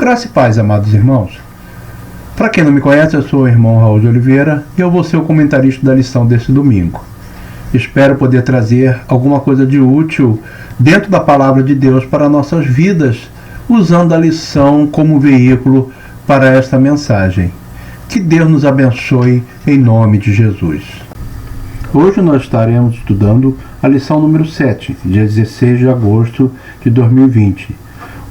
Graça e paz, amados irmãos. Para quem não me conhece, eu sou o irmão Raul de Oliveira e eu vou ser o comentarista da lição desse domingo. Espero poder trazer alguma coisa de útil dentro da palavra de Deus para nossas vidas, usando a lição como veículo para esta mensagem. Que Deus nos abençoe em nome de Jesus. Hoje nós estaremos estudando a lição número 7, dia 16 de agosto de 2020.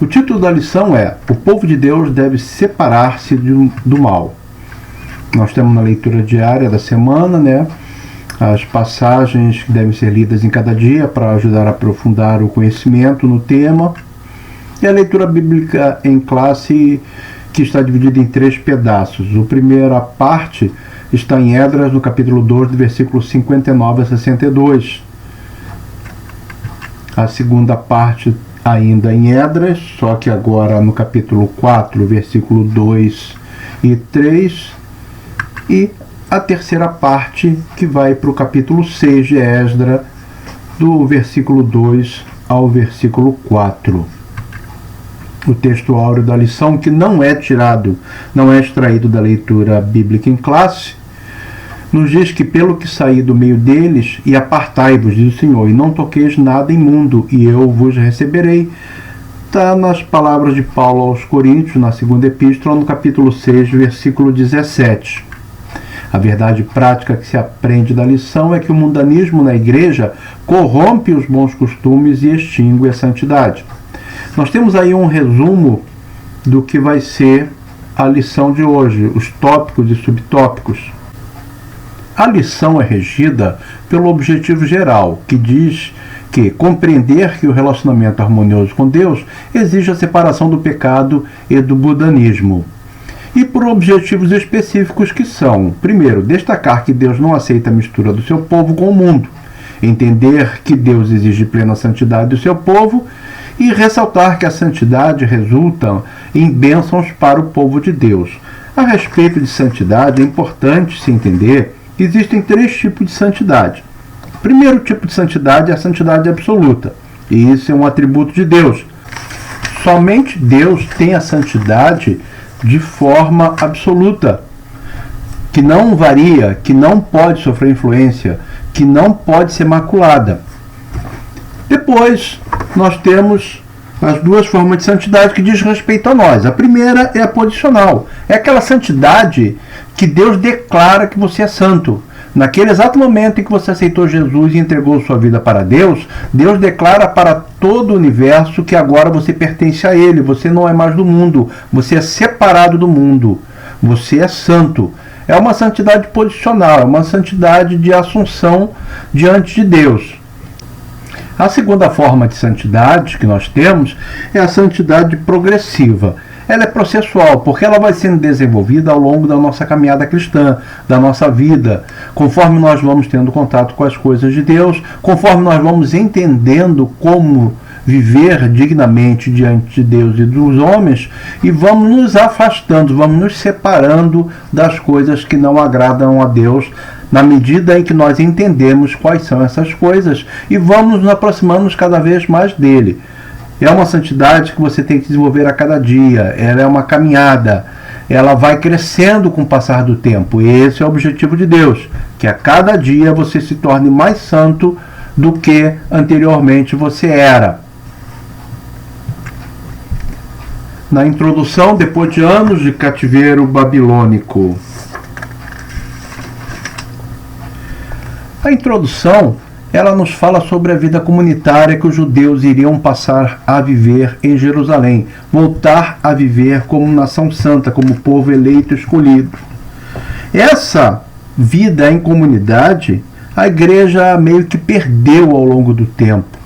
O título da lição é: O povo de Deus deve separar-se do mal. Nós temos na leitura diária da semana, as passagens que devem ser lidas em cada dia para ajudar a aprofundar o conhecimento no tema. E a leitura bíblica em classe, que está dividida em 3 pedaços. A primeira parte está em Esdras, no capítulo 2, do versículo 59 a 62. A segunda parte ainda em Esdras, só que agora no capítulo 4, versículo 2 e 3. E a terceira parte, que vai para o capítulo 6 de Esdras, do versículo 2 ao versículo 4. O texto áureo da lição, que não é extraído da leitura bíblica em classe, nos diz que pelo que saí do meio deles, e apartai-vos, diz o Senhor, e não toqueis nada imundo, e eu vos receberei. Está nas palavras de Paulo aos Coríntios, na segunda epístola, no capítulo 6, versículo 17. A verdade prática que se aprende da lição é que o mundanismo na igreja corrompe os bons costumes e extingue a santidade. Nós temos aí um resumo do que vai ser a lição de hoje, os tópicos e subtópicos. A lição é regida pelo objetivo geral, que diz que compreender que o relacionamento harmonioso com Deus exige a separação do pecado e do mundanismo. E por objetivos específicos que são, primeiro, destacar que Deus não aceita a mistura do seu povo com o mundo, entender que Deus exige plena santidade do seu povo e ressaltar que a santidade resulta em bênçãos para o povo de Deus. A respeito de santidade, é importante se entender que existem 3 tipos de santidade. O primeiro tipo de santidade é a santidade absoluta, e isso é um atributo de Deus. Somente Deus tem a santidade de forma absoluta, que não varia, que não pode sofrer influência, que não pode ser maculada. Depois, nós temos as 2 formas de santidade que diz respeito a nós. A primeira é a posicional. É aquela santidade que Deus declara que você é santo. Naquele exato momento em que você aceitou Jesus e entregou sua vida para Deus, Deus declara para todo o universo que agora você pertence a Ele. Você não é mais do mundo. Você é separado do mundo. Você é santo. É uma santidade posicional. É uma santidade de assunção diante de Deus. A segunda forma de santidade que nós temos é a santidade progressiva. Ela é processual, porque ela vai sendo desenvolvida ao longo da nossa caminhada cristã, da nossa vida, conforme nós vamos tendo contato com as coisas de Deus, conforme nós vamos entendendo como viver dignamente diante de Deus e dos homens, e vamos nos afastando, vamos nos separando das coisas que não agradam a Deus, na medida em que nós entendemos quais são essas coisas e vamos nos aproximando cada vez mais dele. É uma santidade que você tem que desenvolver a cada dia, ela é uma caminhada, ela vai crescendo com o passar do tempo, e esse é o objetivo de Deus, que a cada dia você se torne mais santo do que anteriormente você era. Na introdução, depois de anos de cativeiro babilônico. A introdução, ela nos fala sobre a vida comunitária que os judeus iriam passar a viver em Jerusalém, voltar a viver como nação santa, como povo eleito e escolhido. Essa vida em comunidade, a igreja meio que perdeu ao longo do tempo.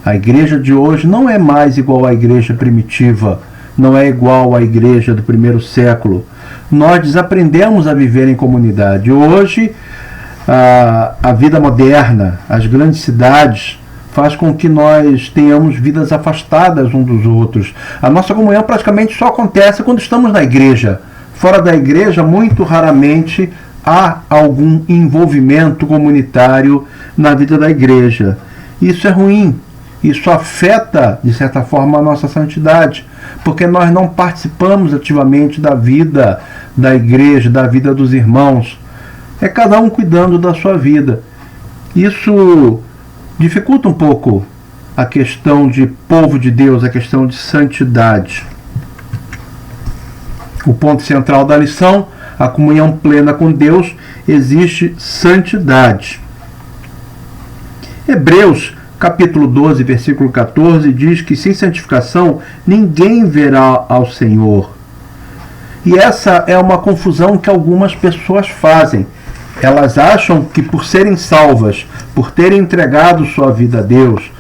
A igreja de hoje não é mais igual à igreja primitiva, não é igual à igreja do primeiro século. Nós desaprendemos a viver em comunidade. Hoje, a vida moderna, as grandes cidades, faz com que nós tenhamos vidas afastadas uns dos outros. A nossa comunhão praticamente só acontece quando estamos na igreja. Fora da igreja, muito raramente há algum envolvimento comunitário na vida da igreja. Isso é ruim. Isso afeta, de certa forma, a nossa santidade, porque nós não participamos ativamente da vida da igreja, da vida dos irmãos. É cada um cuidando da sua vida. Isso dificulta um pouco a questão de povo de Deus, a questão de santidade. O ponto central da lição, a comunhão plena com Deus, existe santidade. Hebreus, capítulo 12, versículo 14, diz que sem santificação ninguém verá ao Senhor. E essa é uma confusão que algumas pessoas fazem. Elas acham que por serem salvas, por terem entregado sua vida a Deus,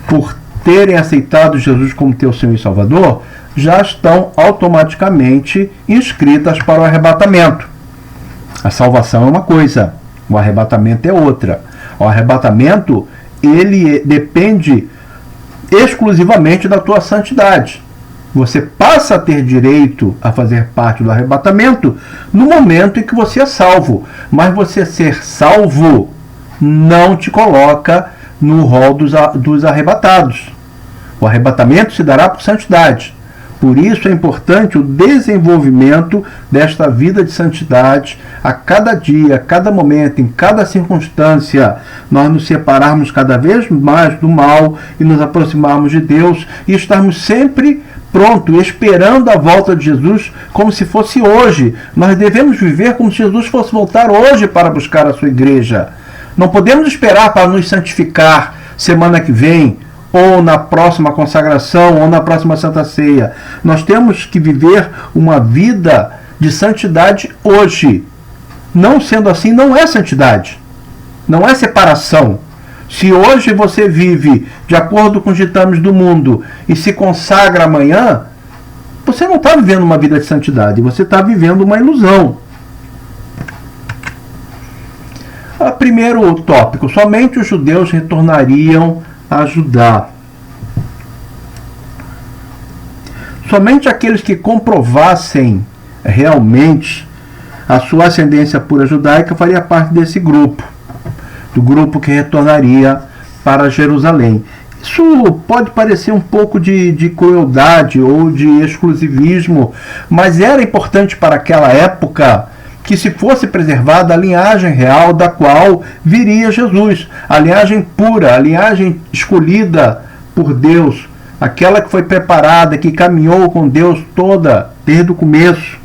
por terem aceitado Jesus como teu Senhor e Salvador, já estão automaticamente inscritas para o arrebatamento. A salvação é uma coisa, o arrebatamento é outra. O arrebatamento, ele depende exclusivamente da tua santidade. Você passa a ter direito a fazer parte do arrebatamento no momento em que você é salvo. Mas você ser salvo não te coloca no rol dos arrebatados. O arrebatamento se dará por santidade. Por isso é importante o desenvolvimento desta vida de santidade a cada dia, a cada momento, em cada circunstância, nós nos separarmos cada vez mais do mal e nos aproximarmos de Deus e estarmos sempre prontos, esperando a volta de Jesus como se fosse hoje. Nós devemos viver como se Jesus fosse voltar hoje para buscar a sua igreja. Não podemos esperar para nos santificar semana que vem, ou na próxima consagração, ou na próxima Santa Ceia. Nós temos que viver uma vida de santidade hoje. Não sendo assim, não é santidade. Não é separação. Se hoje você vive de acordo com os ditames do mundo e se consagra amanhã, você não está vivendo uma vida de santidade, você está vivendo uma ilusão. Primeiro tópico, somente os judeus retornariam a Judá. Somente aqueles que comprovassem realmente a sua ascendência pura judaica faria parte desse grupo, do grupo que retornaria para Jerusalém. Isso pode parecer um pouco de crueldade ou de exclusivismo, mas era importante para aquela época que se fosse preservada a linhagem real da qual viria Jesus, a linhagem pura, a linhagem escolhida por Deus, aquela que foi preparada, que caminhou com Deus toda, desde o começo,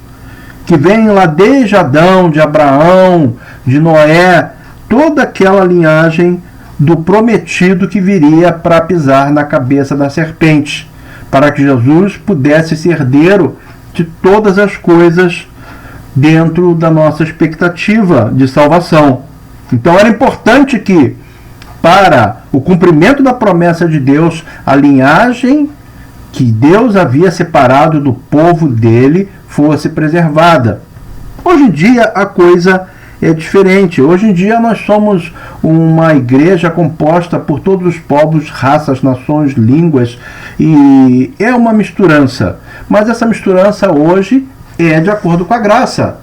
que vem lá desde Adão, de Abraão, de Noé, toda aquela linhagem do prometido que viria para pisar na cabeça da serpente, para que Jesus pudesse ser herdeiro de todas as coisas dentro da nossa expectativa de salvação. Então era importante que, para o cumprimento da promessa de Deus, a linhagem que Deus havia separado do povo dele fosse preservada. Hoje em dia a coisa é diferente. Hoje em dia nós somos uma igreja composta por todos os povos, raças, nações, línguas, e é uma misturança. Mas essa misturança hoje é de acordo com a graça.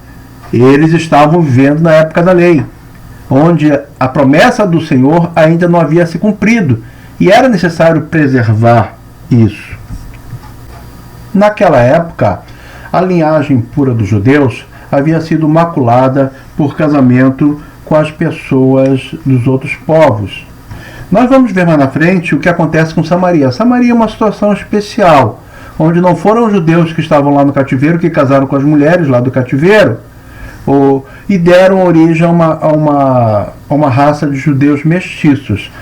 Eles estavam vivendo na época da lei, onde a promessa do Senhor ainda não havia se cumprido, e era necessário preservar isso. Naquela época, a linhagem pura dos judeus havia sido maculada por casamento com as pessoas dos outros povos. Nós vamos ver mais na frente o que acontece com Samaria. Samaria é uma situação especial, onde não foram os judeus que estavam lá no cativeiro que casaram com as mulheres lá do cativeiro, e deram origem a uma raça de judeus mestiços,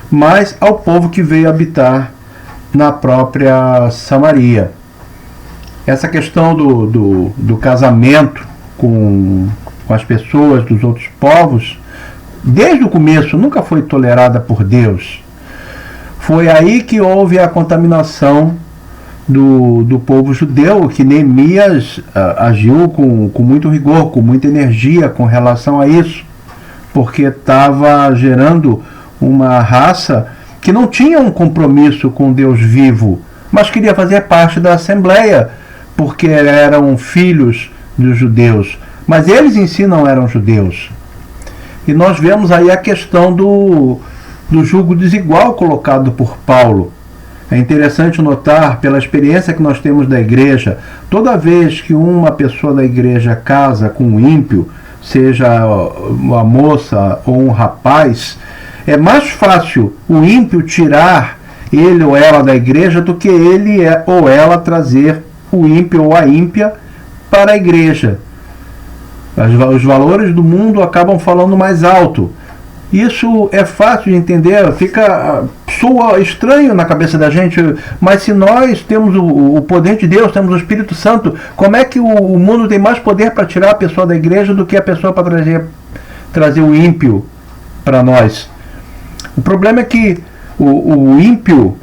mas ao povo que veio habitar na própria Samaria. Essa questão do casamento com as pessoas dos outros povos, desde o começo, nunca foi tolerada por Deus. Foi aí que houve a contaminação do povo judeu, que Neemias agiu com muito rigor, com muita energia com relação a isso, porque estava gerando uma raça que não tinha um compromisso com Deus vivo, mas queria fazer parte da Assembleia, porque eram filhos dos judeus, mas eles em si não eram judeus. E nós vemos aí a questão do jugo desigual colocado por Paulo. É interessante notar, pela experiência que nós temos da igreja, toda vez que uma pessoa da igreja casa com um ímpio, seja uma moça ou um rapaz, é mais fácil o ímpio tirar ele ou ela da igreja do que ele ou ela trazer o ímpio ou a ímpia para a igreja. Os valores do mundo acabam falando mais alto. Isso é fácil de entender, soa estranho na cabeça da gente, mas se nós temos o poder de Deus, temos o Espírito Santo, como é que o mundo tem mais poder para tirar a pessoa da igreja do que a pessoa para trazer o ímpio para nós? O problema é que o ímpio,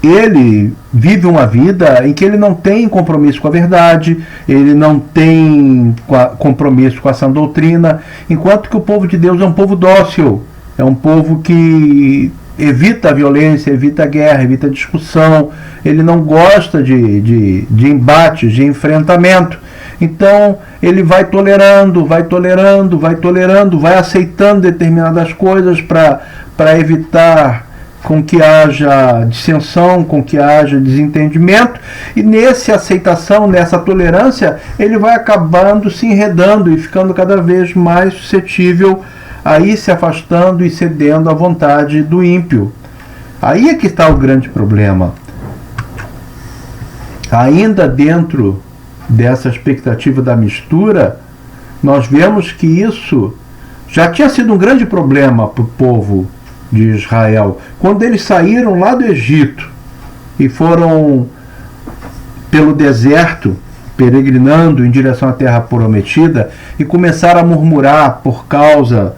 ele vive uma vida em que ele não tem compromisso com a verdade, ele não tem compromisso com a sã doutrina, enquanto que o povo de Deus é um povo dócil, é um povo que evita a violência, evita a guerra, evita a discussão, ele não gosta de embates, de enfrentamento. Então ele vai tolerando, vai aceitando determinadas coisas para evitar com que haja dissensão, com que haja desentendimento, e nessa aceitação, nessa tolerância, ele vai acabando se enredando e ficando cada vez mais suscetível a ir se afastando e cedendo à vontade do ímpio. Aí é que está o grande problema. Ainda dentro dessa expectativa da mistura, nós vemos que isso já tinha sido um grande problema para o povo de Israel, quando eles saíram lá do Egito e foram pelo deserto, peregrinando em direção à terra prometida, e começaram a murmurar por causa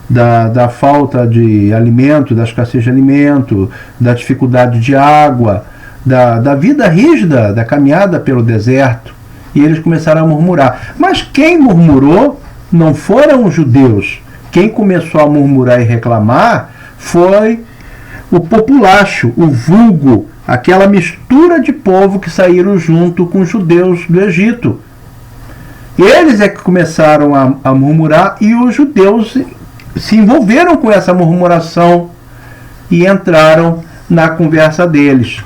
da falta de alimento, da escassez de alimento, da dificuldade de água, da vida rígida, da caminhada pelo deserto, e eles começaram a murmurar. Mas quem murmurou não foram os judeus. Quem começou a murmurar e reclamar foi o populacho, o vulgo, aquela mistura de povo que saíram junto com os judeus do Egito. Eles é que começaram a murmurar, e os judeus se envolveram com essa murmuração e entraram na conversa deles.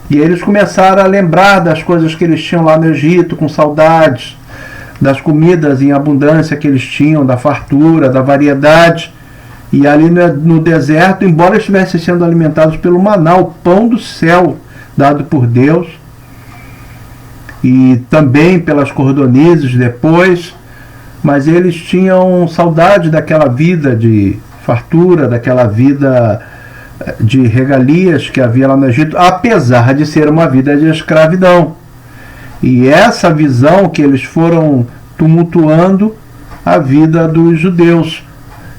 E eles começaram a lembrar das coisas que eles tinham lá no Egito, com saudades, das comidas em abundância que eles tinham, da fartura, da variedade. E ali no deserto, embora estivessem sendo alimentados pelo maná, o pão do céu dado por Deus, e também pelas cordonizes depois, mas eles tinham saudade daquela vida de fartura, daquela vida de regalias que havia lá no Egito, apesar de ser uma vida de escravidão. E essa visão que eles foram tumultuando a vida dos judeus,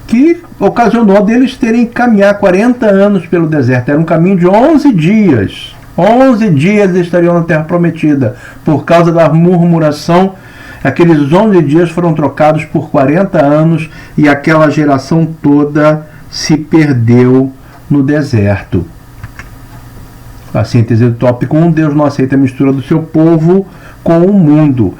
que ocasionou deles terem que caminhar 40 anos pelo deserto. Era um caminho de 11 dias. 11 dias eles estariam na terra prometida. Por causa da murmuração, aqueles 11 dias foram trocados por 40 anos e aquela geração toda se perdeu no deserto. A síntese do tópico 1, Deus não aceita a mistura do seu povo com o mundo.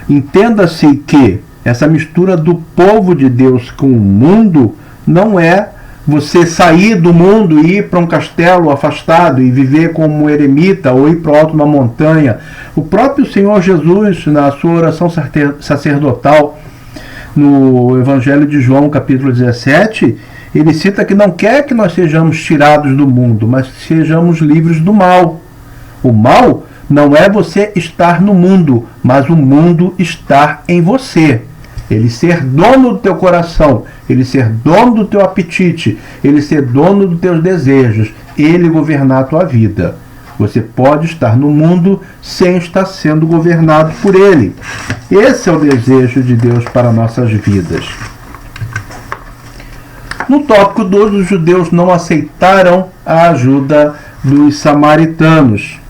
Entenda-se que essa mistura do povo de Deus com o mundo não é você sair do mundo e ir para um castelo afastado e viver como um eremita ou ir para o alto de uma montanha. O próprio Senhor Jesus, na sua oração sacerdotal, no Evangelho de João, capítulo 17, ele cita que não quer que nós sejamos tirados do mundo, mas sejamos livres do mal. O mal não é você estar no mundo, mas o mundo estar em você. Ele ser dono do teu coração, ele ser dono do teu apetite, ele ser dono dos teus desejos, ele governar a tua vida. Você pode estar no mundo sem estar sendo governado por ele. Esse é o desejo de Deus para nossas vidas. No tópico 2, os judeus não aceitaram a ajuda dos samaritanos.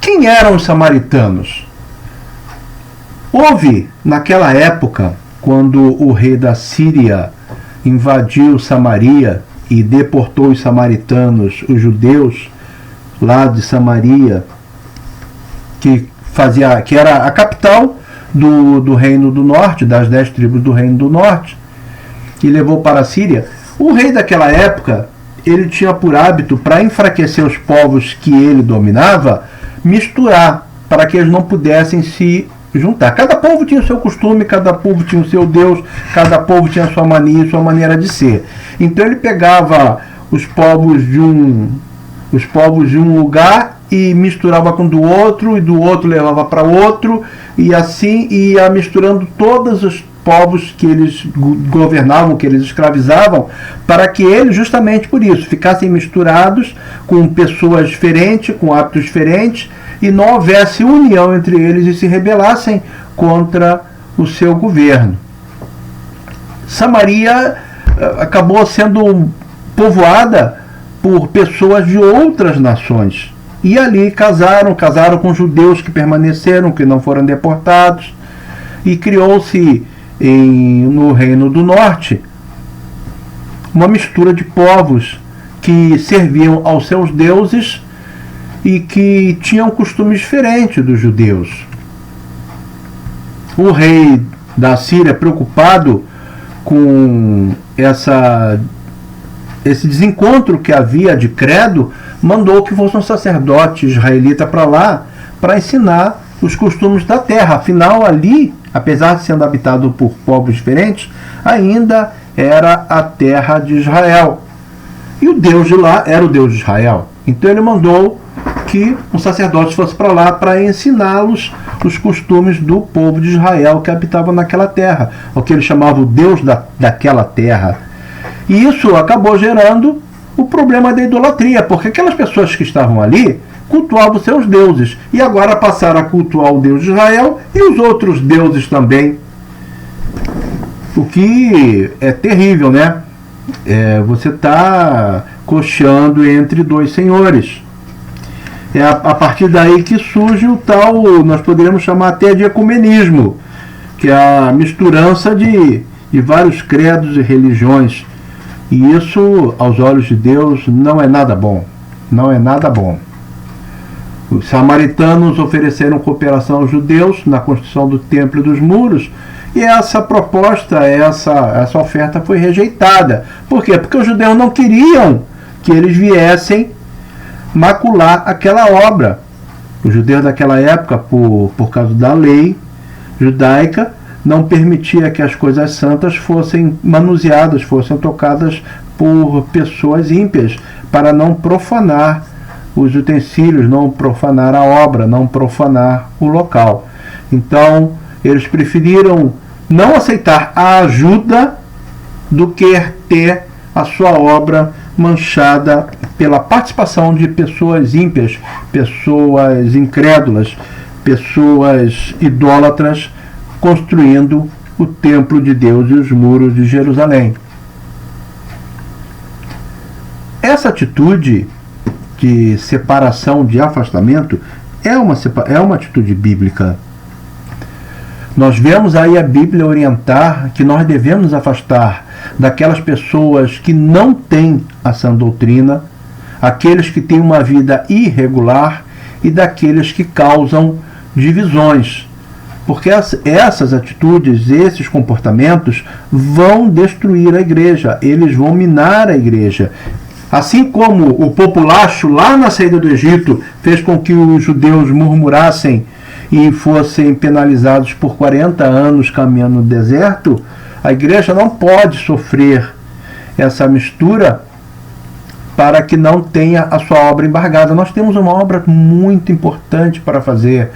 Quem eram os samaritanos? Houve, naquela época, quando o rei da Síria invadiu Samaria e deportou os samaritanos, os judeus lá de Samaria, que era a capital do Reino do Norte, das 10 tribos do Reino do Norte, e levou para a Síria. O rei daquela época, ele tinha por hábito, para enfraquecer os povos que ele dominava, misturar, para que eles não pudessem se juntar. Cada povo tinha o seu costume, cada povo tinha o seu Deus, cada povo tinha a sua mania, a sua maneira de ser. Então ele pegava os povos de um lugar e misturava com do outro, e do outro levava para outro, e assim ia misturando todos os povos que eles governavam, que eles escravizavam, para que eles, justamente por isso, ficassem misturados com pessoas diferentes, com hábitos diferentes, e não houvesse união entre eles e se rebelassem contra o seu governo. Samaria acabou sendo povoada por pessoas de outras nações. E ali casaram com judeus que permaneceram, que não foram deportados, e criou-se no Reino do Norte uma mistura de povos que serviam aos seus deuses e que tinham costumes diferentes dos judeus. O rei da Síria, preocupado com esse desencontro que havia de credo, mandou que fosse um sacerdote israelita para lá para ensinar os costumes da terra. Afinal, ali, apesar de sendo habitado por povos diferentes, ainda era a terra de Israel. E o Deus de lá era o Deus de Israel. Então ele mandou que um sacerdote fosse para lá para ensiná-los os costumes do povo de Israel que habitava naquela terra, o que ele chamava o Deus daquela terra. E isso acabou gerando o problema da idolatria, porque aquelas pessoas que estavam ali cultuavam seus deuses e agora passaram a cultuar o Deus de Israel e os outros deuses também. O que é terrível, né? Você está cocheando entre dois senhores. É a partir daí que surge o tal, nós poderíamos chamar até de ecumenismo, que é a misturança de vários credos e religiões. E isso, aos olhos de Deus, não é nada bom. Não é nada bom. Os samaritanos ofereceram cooperação aos judeus na construção do templo e dos muros, e essa proposta, essa oferta foi rejeitada. Por quê? Porque os judeus não queriam que eles viessem macular aquela obra. Os judeus daquela época, por causa da lei judaica, não permitia que as coisas santas fossem manuseadas, fossem tocadas por pessoas ímpias, para não profanar os utensílios, não profanar a obra, não profanar o local. Então, eles preferiram não aceitar a ajuda do que ter a sua obra manchada pela participação de pessoas ímpias, pessoas incrédulas, pessoas idólatras, construindo o templo de Deus e os muros de Jerusalém. Essa atitude de separação, de afastamento, é uma atitude bíblica. Nós vemos aí a Bíblia orientar que nós devemos nos afastar daquelas pessoas que não têm a sã doutrina, aqueles que têm uma vida irregular e daqueles que causam divisões. Porque essas atitudes, esses comportamentos vão destruir a igreja, eles vão minar a igreja. Assim como o populacho lá na saída do Egito fez com que os judeus murmurassem e fossem penalizados por 40 anos caminhando no deserto, a igreja não pode sofrer essa mistura para que não tenha a sua obra embargada. Nós temos uma obra muito importante para fazer.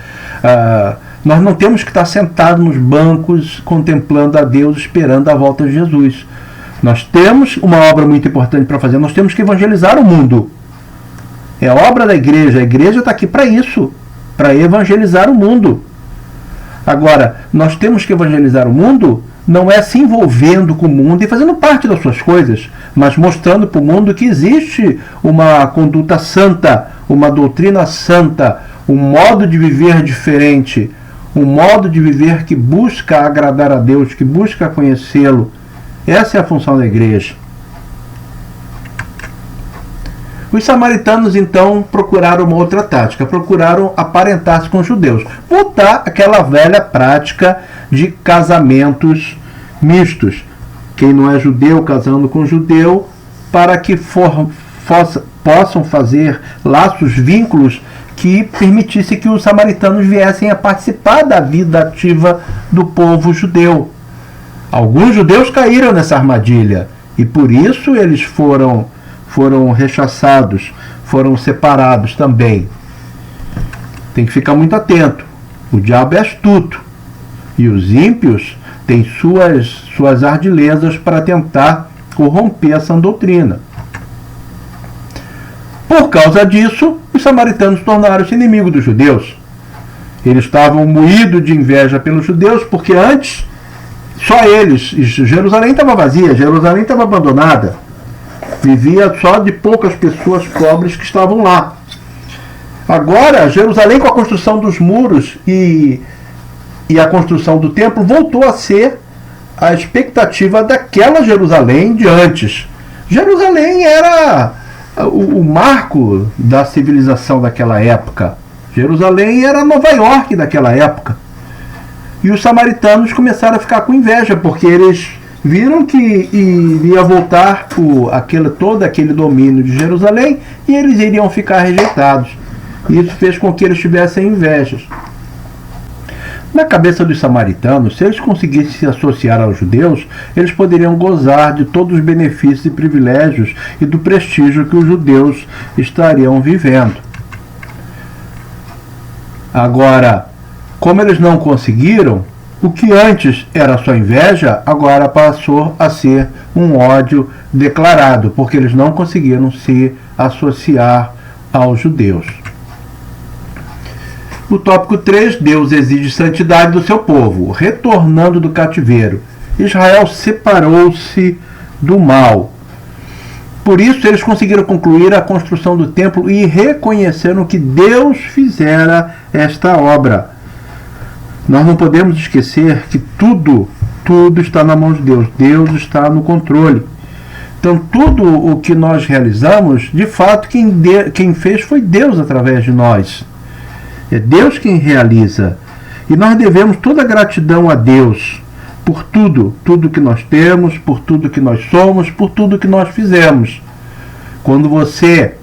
Nós não temos que estar sentados nos bancos contemplando a Deus, esperando a volta de Jesus. Nós temos uma obra muito importante para fazer. Nós temos que evangelizar o mundo. É a obra da igreja. A igreja está aqui para isso, para evangelizar o mundo. Agora, nós temos que evangelizar o mundo não é se envolvendo com o mundo e fazendo parte das suas coisas, mas mostrando para o mundo que existe uma conduta santa, uma doutrina santa, um modo de viver diferente, um modo de viver que busca agradar a Deus, que busca conhecê-lo. Essa é a função da igreja. Os samaritanos, então, procuraram uma outra tática, procuraram aparentar-se com os judeus, voltar àquela velha prática de casamentos mistos. quem não é judeu casando com judeu, para que possam fazer laços, vínculos que permitisse que os samaritanos viessem a participar da vida ativa do povo judeu. Alguns judeus caíram nessa armadilha e por isso eles foram rechaçados, foram separados também. Tem que ficar muito atento. O diabo é astuto e os ímpios têm suas ardilezas para tentar corromper essa doutrina. Por causa disso, os samaritanos tornaram-se inimigos dos judeus. Eles estavam moídos de inveja pelos judeus, porque antes, só eles, Jerusalém estava vazia, Jerusalém estava abandonada. Vivia só de poucas pessoas pobres que estavam lá. Agora, Jerusalém, com a construção dos muros e a construção do templo, voltou a ser a expectativa daquela Jerusalém de antes. Jerusalém era o marco da civilização daquela época. Jerusalém era Nova York daquela época. E os samaritanos começaram a ficar com inveja, porque eles viram que iria voltar todo aquele domínio de Jerusalém e eles iriam ficar rejeitados. Isso fez com que eles tivessem invejas. Na cabeça dos samaritanos, se eles conseguissem se associar aos judeus, eles poderiam gozar de todos os benefícios e privilégios e do prestígio que os judeus estariam vivendo. Agora, como eles não conseguiram, o que antes era só inveja, agora passou a ser um ódio declarado, porque eles não conseguiram se associar aos judeus. O tópico 3, Deus exige santidade do seu povo. Retornando do cativeiro, Israel separou-se do mal. Por isso, eles conseguiram concluir a construção do templo e reconheceram que Deus fizera esta obra. Nós não podemos esquecer que tudo está na mão de Deus. Deus está no controle. Então, tudo o que nós realizamos, de fato, quem fez foi Deus através de nós. É Deus quem realiza. E nós devemos toda a gratidão a Deus por tudo que nós temos, por tudo que nós somos, por tudo que nós fizemos. Quando você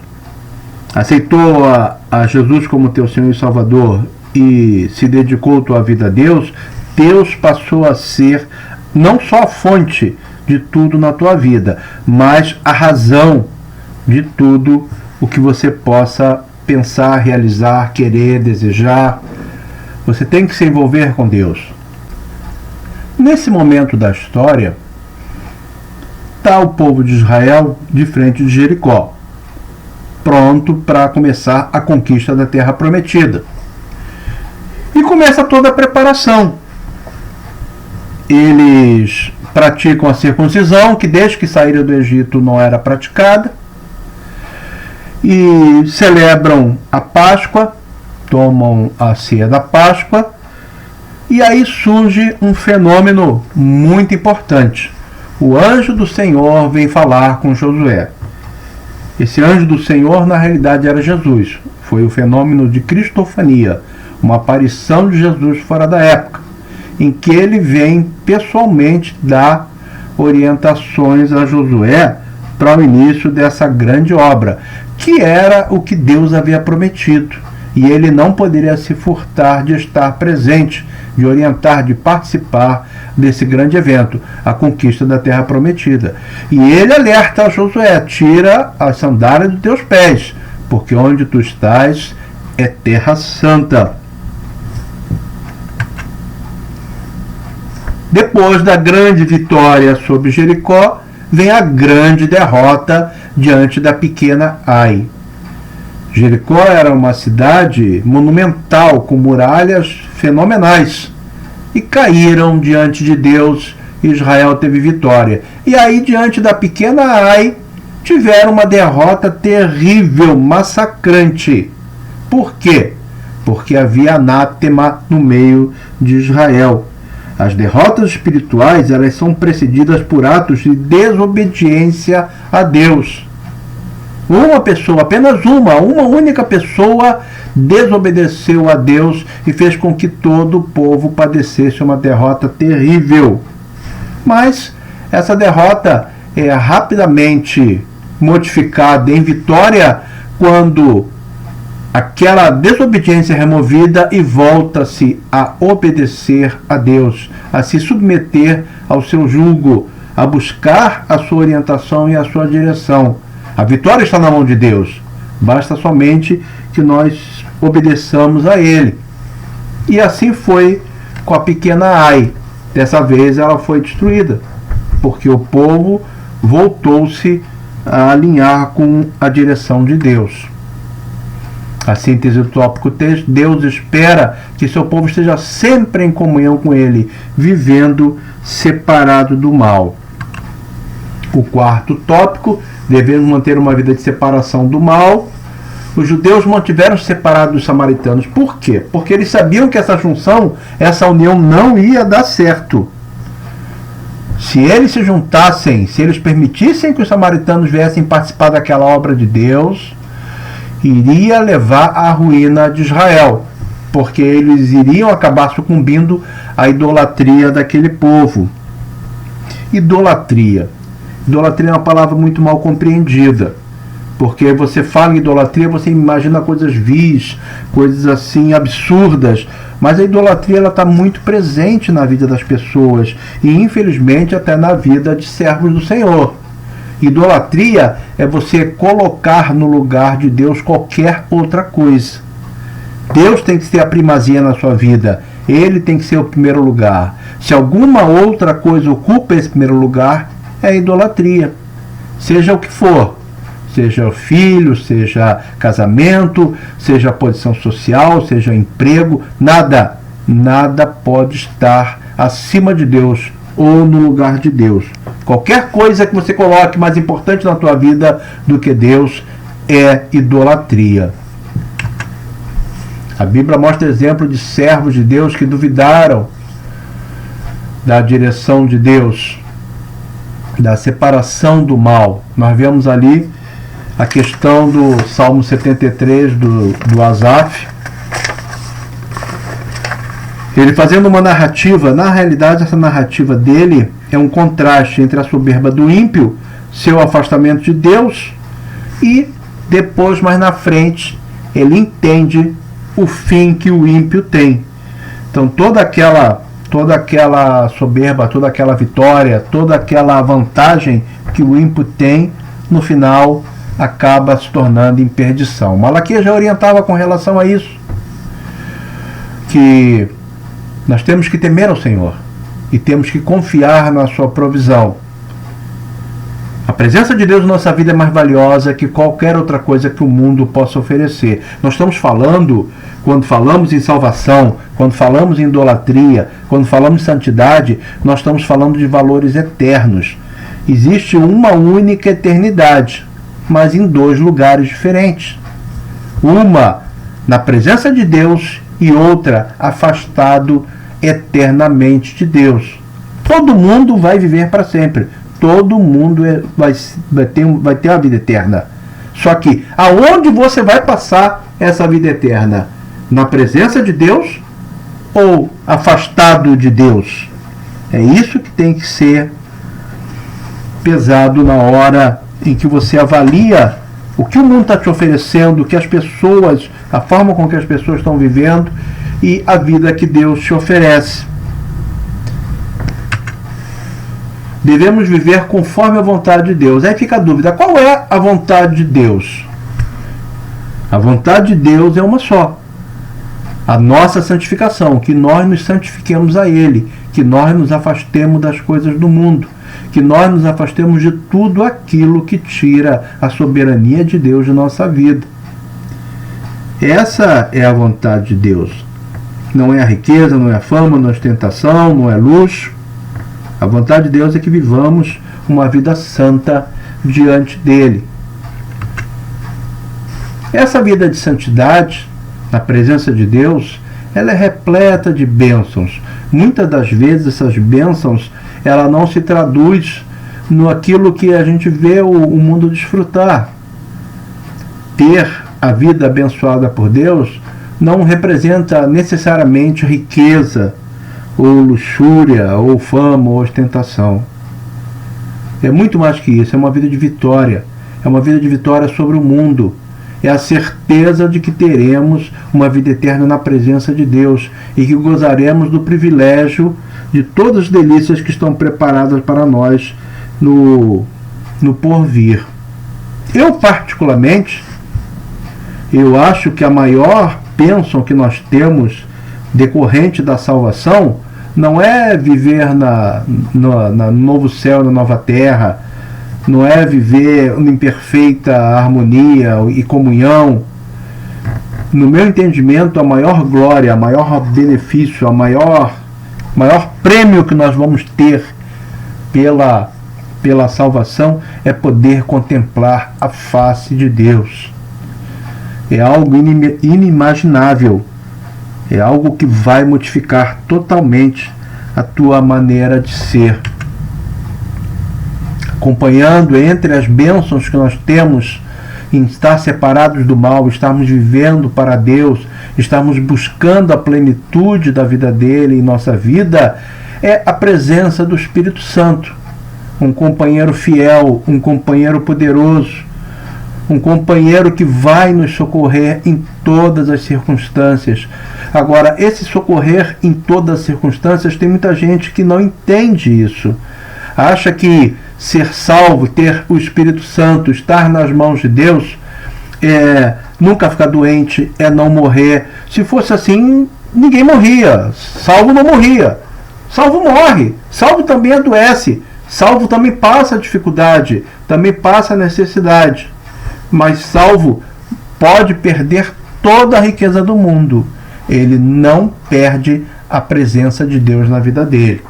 aceitou a Jesus como teu Senhor e Salvador e se dedicou tua vida a Deus, Deus passou a ser não só a fonte de tudo na tua vida, mas a razão de tudo o que você possa pensar, realizar, querer, desejar. Você tem que se envolver com Deus. Nesse momento da história, está o povo de Israel de frente de Jericó, pronto para começar a conquista da terra prometida. E começa toda a preparação. Eles praticam a circuncisão, que desde que saíram do Egito não era praticada, e celebram a Páscoa, tomam a ceia da Páscoa, e aí surge um fenômeno muito importante. O anjo do Senhor vem falar com Josué. Esse anjo do Senhor, na realidade, era Jesus. Foi o fenômeno de cristofania, uma aparição de Jesus fora da época, em que ele vem pessoalmente dar orientações a Josué para o início dessa grande obra, que era o que Deus havia prometido. E ele não poderia se furtar de estar presente, de orientar, de participar desse grande evento, a conquista da terra prometida. E ele alerta a Josué: tira as sandálias dos teus pés, porque onde tu estás é terra santa. Depois da grande vitória sobre Jericó, vem a grande derrota diante da pequena Ai. Jericó era uma cidade monumental, com muralhas fenomenais, e caíram diante de Deus. Israel teve vitória. E aí, diante da pequena Ai, tiveram uma derrota terrível, massacrante. Por quê? Porque havia anátema no meio de Israel. As derrotas espirituais, elas são precedidas por atos de desobediência a Deus. Uma pessoa, apenas uma única pessoa desobedeceu a Deus e fez com que todo o povo padecesse uma derrota terrível. Mas essa derrota é rapidamente modificada em vitória quando aquela desobediência é removida e volta-se a obedecer a Deus, a se submeter ao seu jugo, a buscar a sua orientação e a sua direção. A vitória está na mão de Deus. Basta somente que nós obedeçamos a Ele. E assim foi com a pequena Ai. Dessa vez ela foi destruída, porque o povo voltou-se a alinhar com a direção de Deus. A síntese do tópico 3, Deus espera que seu povo esteja sempre em comunhão com Ele, vivendo separado do mal. O quarto tópico, devemos manter uma vida de separação do mal. Os judeus mantiveram-se separados dos samaritanos. Por quê? Porque eles sabiam que essa junção, essa união não ia dar certo. Se eles se juntassem, se eles permitissem que os samaritanos viessem participar daquela obra de Deus, iria levar à ruína de Israel, porque eles iriam acabar sucumbindo à idolatria daquele povo. Idolatria. Idolatria é uma palavra muito mal compreendida, porque você fala em idolatria, você imagina coisas vis, coisas assim absurdas, mas a idolatria está muito presente na vida das pessoas e infelizmente até na vida de servos do Senhor. Idolatria é você colocar no lugar de Deus qualquer outra coisa. Deus tem que ser a primazia na sua vida. Ele tem que ser o primeiro lugar. Se alguma outra coisa ocupa esse primeiro lugar, é idolatria. Seja o que for. Seja filho, seja casamento, seja posição social, seja emprego. Nada pode estar acima de Deus ou no lugar de Deus. Qualquer coisa que você coloque mais importante na tua vida do que Deus é idolatria. A Bíblia mostra exemplo de servos de Deus que duvidaram da direção de Deus, da separação do mal. Nós vemos ali a questão do Salmo 73 do Asaf, ele fazendo uma narrativa. Na realidade, essa narrativa dele é um contraste entre a soberba do ímpio, seu afastamento de Deus, e depois, mais na frente, ele entende o fim que o ímpio tem. Então toda aquela soberba, toda aquela vitória, toda aquela vantagem que o ímpio tem, no final acaba se tornando em perdição. Malaquias já orientava com relação a isso, que nós temos que temer ao Senhor e temos que confiar na sua provisão. A presença de Deus na nossa vida é mais valiosa que qualquer outra coisa que o mundo possa oferecer. Nós estamos falando, quando falamos em salvação, quando falamos em idolatria, quando falamos em santidade, nós estamos falando de valores eternos. Existe uma única eternidade, mas em dois lugares diferentes. Uma na presença de Deus e outra afastado eternamente de Deus. Todo mundo vai viver para sempre. Todo mundo vai ter a vida eterna. Só que aonde você vai passar essa vida eterna? Na presença de Deus ou afastado de Deus? É isso que tem que ser pesado na hora em que você avalia o que o mundo está te oferecendo, o que as pessoas, a forma com que as pessoas estão vivendo e a vida que Deus te oferece. Devemos viver conforme a vontade de Deus. Aí fica a dúvida, qual é a vontade de Deus? A vontade de Deus é uma só. A nossa santificação, que nós nos santifiquemos a Ele, que nós nos afastemos das coisas do mundo, que nós nos afastemos de tudo aquilo que tira a soberania de Deus de nossa vida. Essa é a vontade de Deus. Não é a riqueza, não é a fama, não é a ostentação, não é luxo. A vontade de Deus é que vivamos uma vida santa diante dele. Essa vida de santidade, na presença de Deus, ela é repleta de bênçãos. Muitas das vezes essas bênçãos, ela não se traduz no aquilo que a gente vê o mundo desfrutar. Ter a vida abençoada por Deus não representa necessariamente riqueza, ou luxúria, ou fama, ou ostentação. É muito mais que isso, é uma vida de vitória. É uma vida de vitória sobre o mundo. É a certeza de que teremos uma vida eterna na presença de Deus e que gozaremos do privilégio de todas as delícias que estão preparadas para nós no porvir. Eu, particularmente, eu acho que a maior bênção que nós temos decorrente da salvação não é viver no novo céu, na nova terra, não é viver em perfeita harmonia e comunhão. No meu entendimento, a maior glória, o maior benefício, o maior prêmio que nós vamos ter pela salvação é poder contemplar a face de Deus. É algo inimaginável. É algo que vai modificar totalmente a tua maneira de ser. Acompanhando entre as bênçãos que nós temos em estar separados do mal, estarmos vivendo para Deus, estarmos buscando a plenitude da vida dele em nossa vida, é a presença do Espírito Santo. Um companheiro fiel, um companheiro poderoso, um companheiro que vai nos socorrer em todas as circunstâncias. Agora, esse socorrer em todas as circunstâncias, tem muita gente que não entende isso. Acha que ser salvo, ter o Espírito Santo, estar nas mãos de Deus, nunca ficar doente, é não morrer. Se fosse assim, ninguém morria. Salvo não morria. Salvo morre. Salvo também adoece. Salvo também passa a dificuldade, também passa a necessidade. Mas salvo pode perder toda a riqueza do mundo. Ele não perde a presença de Deus na vida dele.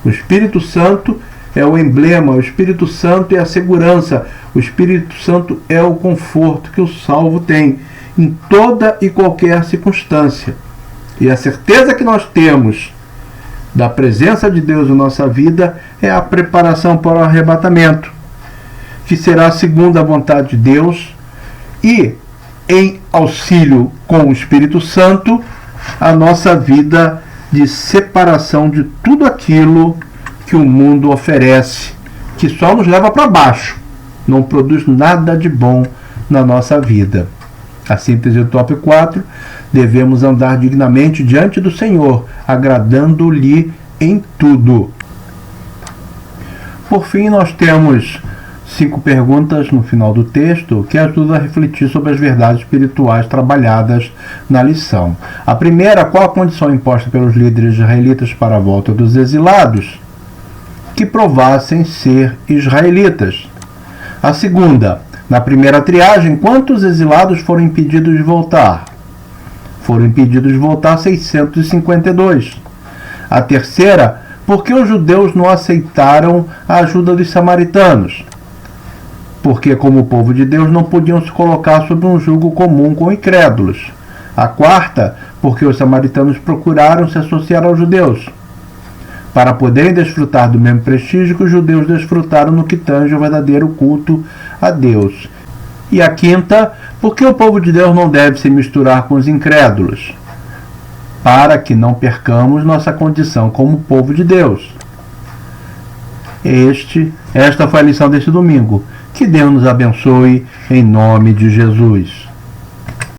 O Espírito Santo é o emblema, o Espírito Santo é a segurança, o Espírito Santo é o conforto que o salvo tem em toda e qualquer circunstância. E a certeza que nós temos da presença de Deus em nossa vida é a preparação para o arrebatamento, que será segundo a vontade de Deus, e em auxílio com o Espírito Santo, a nossa vida de separação de tudo aquilo que o mundo oferece, que só nos leva para baixo, não produz nada de bom na nossa vida. A síntese do top 4, devemos andar dignamente diante do Senhor, agradando-lhe em tudo. Por fim, nós temos 5 perguntas no final do texto que ajudam a refletir sobre as verdades espirituais trabalhadas na lição. A primeira, qual a condição imposta pelos líderes israelitas para a volta dos exilados? Que provassem ser israelitas. A segunda, na primeira triagem, quantos exilados foram impedidos de voltar? Foram impedidos de voltar 652. A terceira, por que os judeus não aceitaram a ajuda dos samaritanos? Porque, como povo de Deus, não podiam se colocar sob um jugo comum com incrédulos. A quarta, porque os samaritanos procuraram se associar aos judeus, para poderem desfrutar do mesmo prestígio que os judeus desfrutaram no que tange ao verdadeiro culto a Deus. E a quinta, porque o povo de Deus não deve se misturar com os incrédulos, para que não percamos nossa condição como povo de Deus. Esta foi a lição deste domingo. Que Deus nos abençoe, em nome de Jesus.